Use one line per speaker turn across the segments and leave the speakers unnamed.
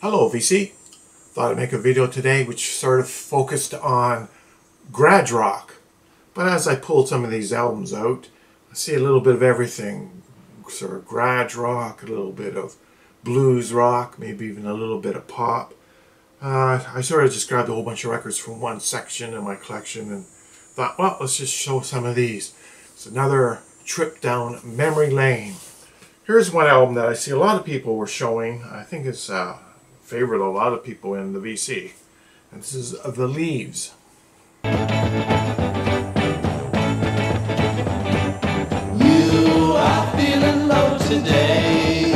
Hello VC, thought I'd make a video today which sort of focused on garage rock. But as I pulled some of these albums out, I see a little bit of everything. Sort of garage rock, a little bit of blues rock, maybe even a little bit of pop. I sort of just grabbed a whole bunch of records from one section in my collection and thought, well, let's just show some of these. It's another trip down memory lane. Here's one album that I see a lot of people were showing. I think it's favorite a lot of people in the VC. And this is The Leaves.
You are feeling low today.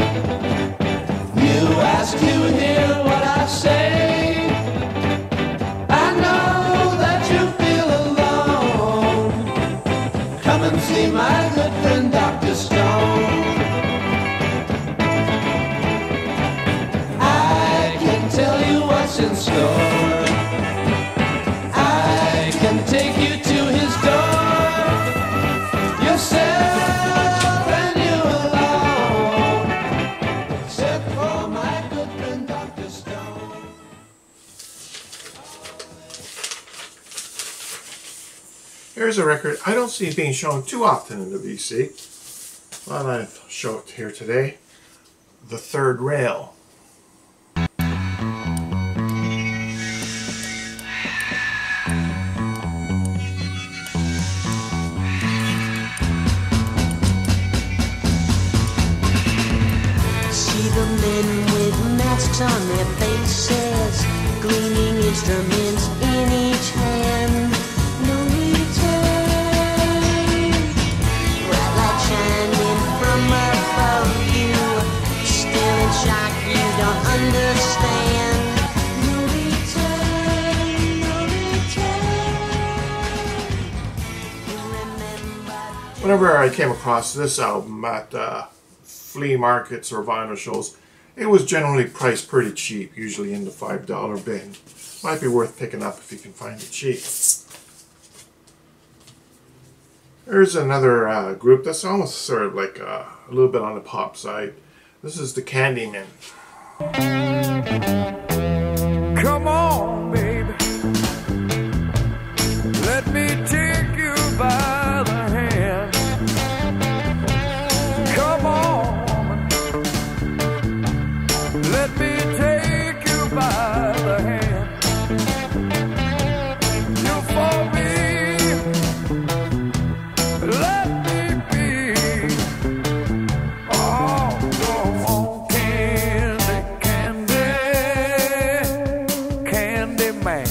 You ask to hear what I say. I know that you feel alone. Come and see my good friend Dr. Stone. Tell you what's in store. I can take you to his door. Yourself and you alone, except for my good friend Dr. Stone.
Here's a record I don't see being shown too often in the VC. Well, I'll show it here today. The Third Rail.
The men with masks on their faces, gleaming instruments in each hand. No return. Bright light shining from above you, still in shock you don't understand. No return, no return. You remember.
Whenever I came across this album at flea markets or vinyl shows, it was generally priced pretty cheap, usually in the $5 bin. Might be worth picking up if you can find it cheap. There's another group that's almost sort of like a little bit on the pop side. This is the Candymen.
Come on, baby, let me take you by the hand. Come on, let me take you by the hand. You for me, let me be. Oh, come on, candy, candy, candy man.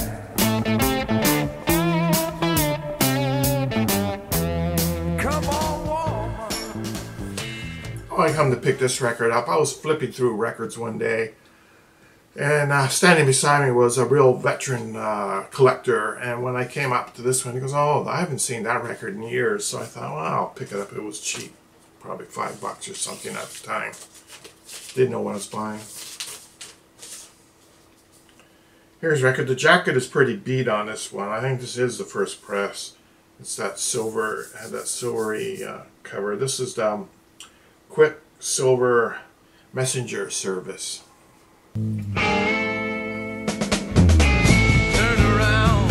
Come on, woman.
Oh, I come to pick this record up. I was flipping through records one day, and standing beside me was a real veteran collector. And when I came up to this one, he goes, "Oh, I haven't seen that record in years." So I thought, well, I'll pick it up. It was cheap, probably $5 or something at the time. Didn't know what I was buying. Here's a record. The jacket is pretty beat on this one. I think this is the first press. It's that silver, had that silvery cover. This is the Quicksilver Messenger Service.
Turn around,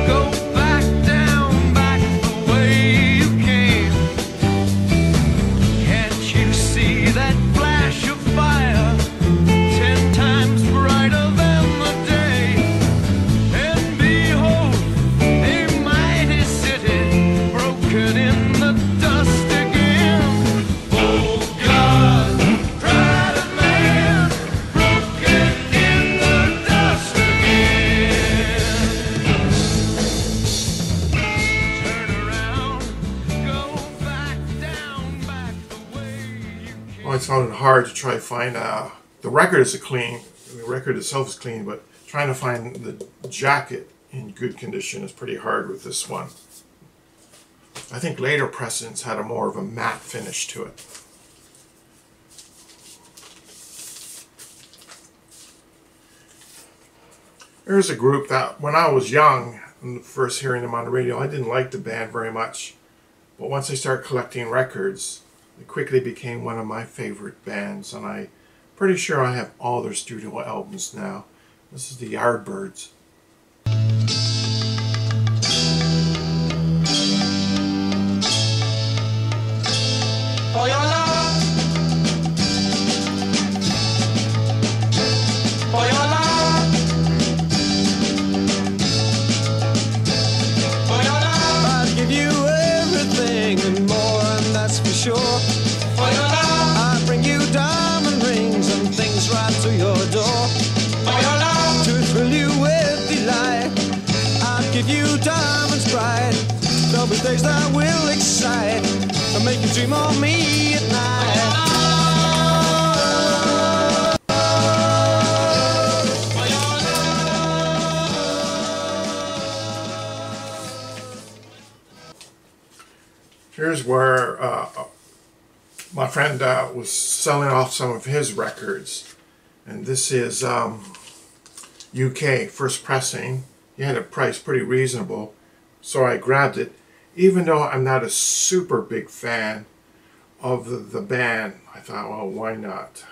go back down, back the way you came. Can't you see that flash of fire, 10 times brighter than the day? And behold, a mighty city, broken in the dust again. Oh God, pride of man, broken in the dust again. Turn around, go back down, back the way you came.
Well, I found it hard to try to find the record is clean. The record itself is clean, but trying to find the jacket in good condition is pretty hard with this one. I think later pressings had a more of a matte finish to it. There's a group that when I was young and first hearing them on the radio, I didn't like the band very much. But once I started collecting records, it quickly became one of my favorite bands, and I Pretty sure I have all their studio albums now. This is the Yardbirds.
For your love, for your love, for your love,
I'd give you everything and more, and that's for sure.
for your love,
I'd bring you diamond rings and things right to your door
for your love,
to thrill you with delight. I'd give you diamonds bright. There'll be days that will excite and make you dream of me at night.
for your
Here's where my friend was selling off some of his records. And this is UK, first pressing. He had it priced pretty reasonable, so I grabbed it. Even though I'm not a super big fan of the band, I thought, well, why not?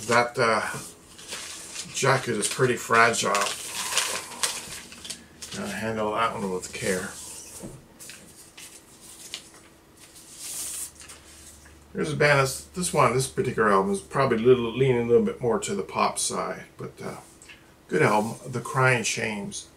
That jacket is pretty fragile. Gotta handle that one with care. Here's a band. This particular album is probably leaning a little bit more to the pop side, but good album, The Crying Shames.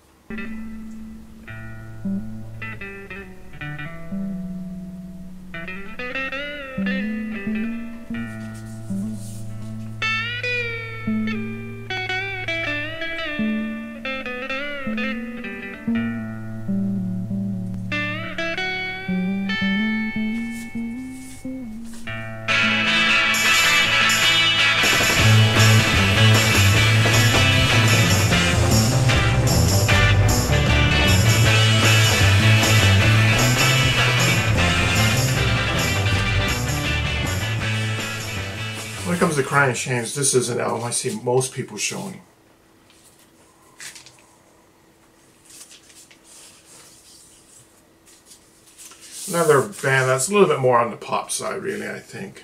When it comes to Crying Shames, this is an album I see most people showing. Another band that's a little bit more on the pop side, really, I think.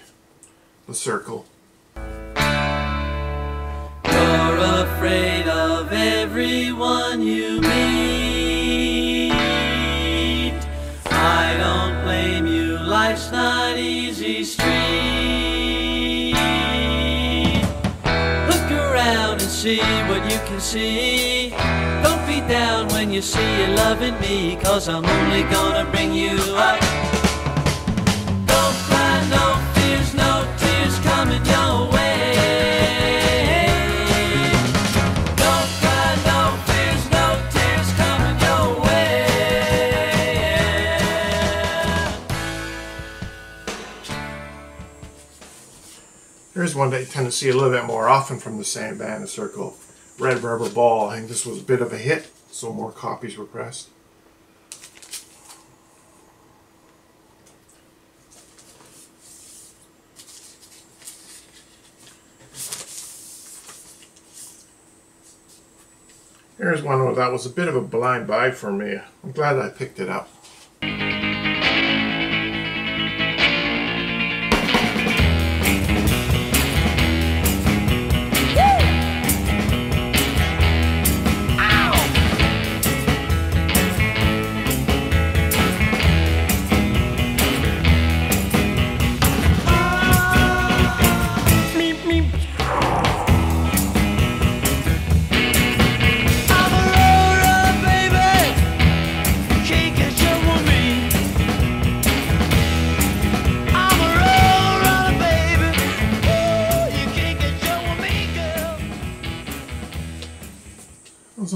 The Circle.
You're afraid of everyone you meet. I don't blame you, life's not easy street. Look around and see what you can see. Don't be down when you see you loving me, 'cause I'm only gonna bring you up. Don't cry, no tears coming your way. Don't cry, no tears coming your way.
Here's one that you tend to see a little bit more often from the same band, The Circle. Red Rubber Ball. I think this was a bit of a hit, so more copies were pressed. Here's one where that was a bit of a blind buy for me. I'm glad I picked it up.
love.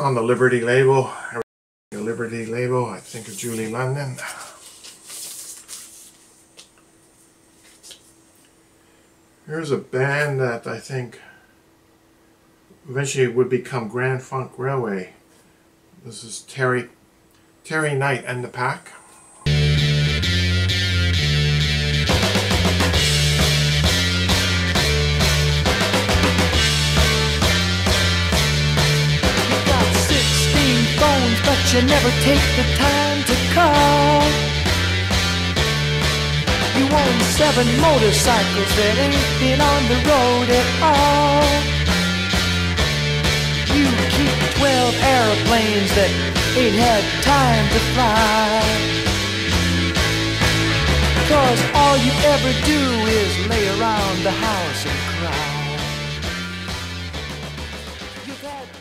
on the Liberty label. The Liberty label, I think of Julie London. Here's a band that I think eventually would become Grand Funk Railway. This is Terry Knight and the Pack.
But you never take the time to call. You own 7 motorcycles that ain't been on the road at all. You keep 12 airplanes that ain't had time to fly. 'Cause all you ever do is lay around the house and cry.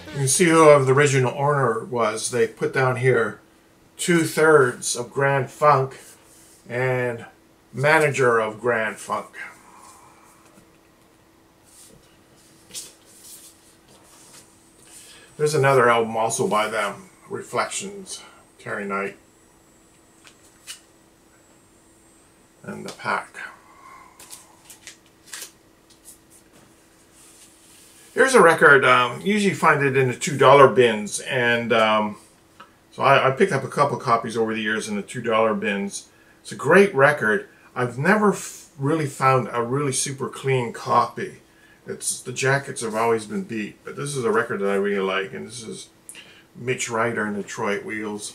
You can see who the original owner was. They put down here 2/3 of Grand Funk and manager of Grand Funk. There's another album also by them, Reflections, Terry Knight and the Pack. Here's a record, usually find it in the $2 bins, and so I picked up a couple copies over the years in the $2 bins. It's a great record. I've never really found a really super clean copy. The jackets have always been beat, but this is a record that I really like, and this is Mitch Ryder and Detroit Wheels.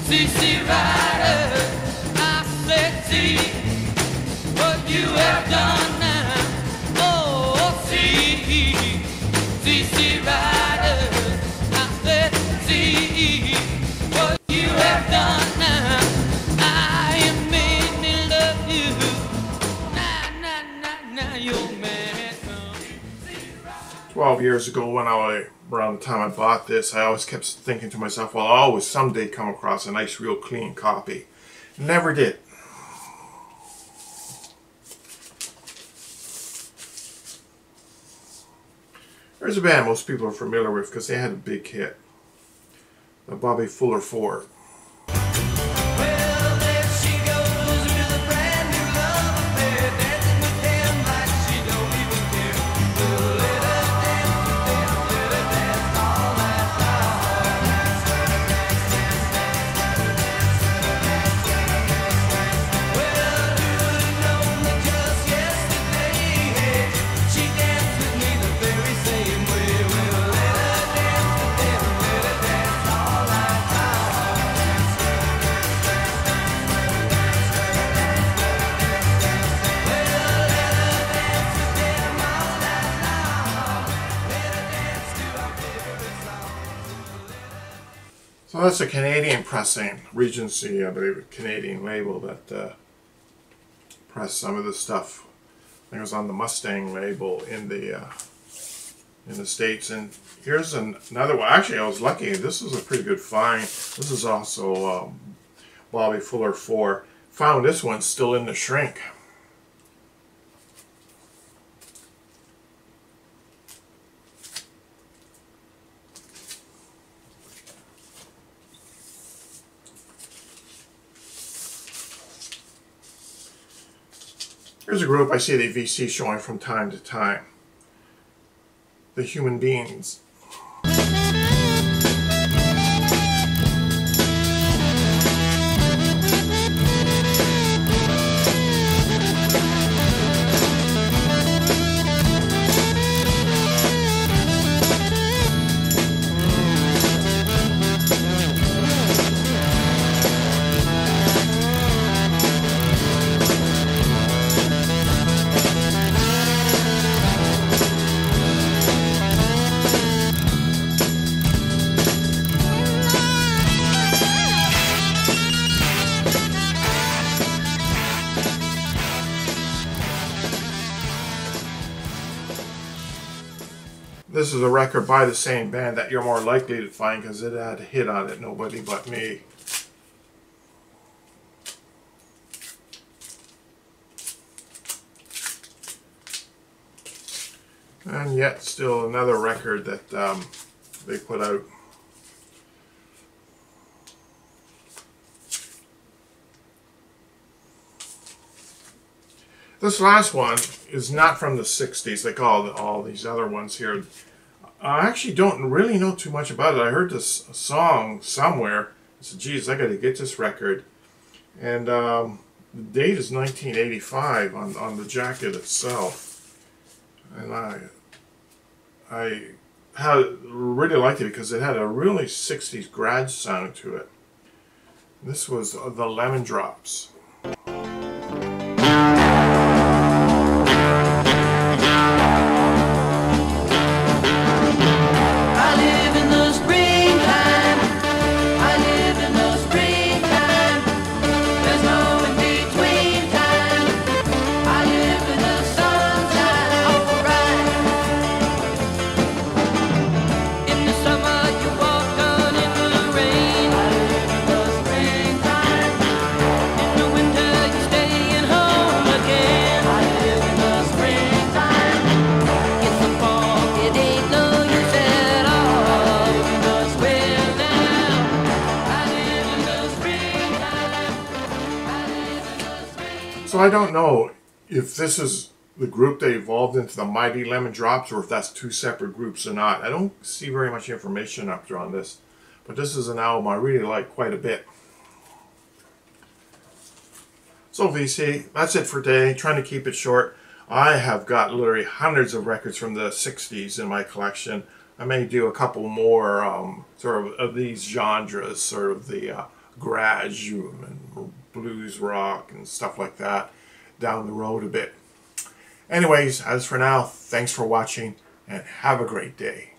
C.C. Ryder, I said, see what you have done now. Oh, C.C. Ryder, I said, see what you have done now. I am made me love you. Now, your man has come.
12 years ago, around the time I bought this, I always kept thinking to myself, well, I'll always someday come across a nice, real clean copy. Never did. There's a band most people are familiar with because they had a big hit. The Bobby Fuller 4.
Well, there she goes with a brand new love affair, dancing with him like she don't even care. Well, let her dance all night long. Well, you know me just yesterday, she danced with me the very same way. Well, let her dance all night long.
So that's a Canadian pressing, Regency, I believe, a Canadian label that pressed some of this stuff. I think it was on the Mustang label in the States. And here's another one. Actually, I was lucky. This was a pretty good find. This is also Bobby Fuller 4. Found this one still in the shrink. Here's a group I see the VC showing from time to time. The Human Beings. This is a record by the same band that you're more likely to find because it had a hit on it, Nobody But Me. And yet still another record that they put out. This last one is not from the 60s. They call all these other ones here. I actually don't really know too much about it. I heard this song somewhere. I said, geez, I got to get this record. And the date is 1985 on the jacket itself. And I really liked it because it had a really 60s garage sound to it. This was the Lemon Drops. So I don't know if this is the group that evolved into the Mighty Lemon Drops or if that's two separate groups or not. I don't see very much information up there on this, but this is an album I really like quite a bit. So VC, that's it for today. Trying to keep it short. I have got literally hundreds of records from the 60s in my collection. I may do a couple more sort of these genres, sort of the garage and blues rock and stuff like that down the road a bit. Anyways, as for now, thanks for watching and have a great day.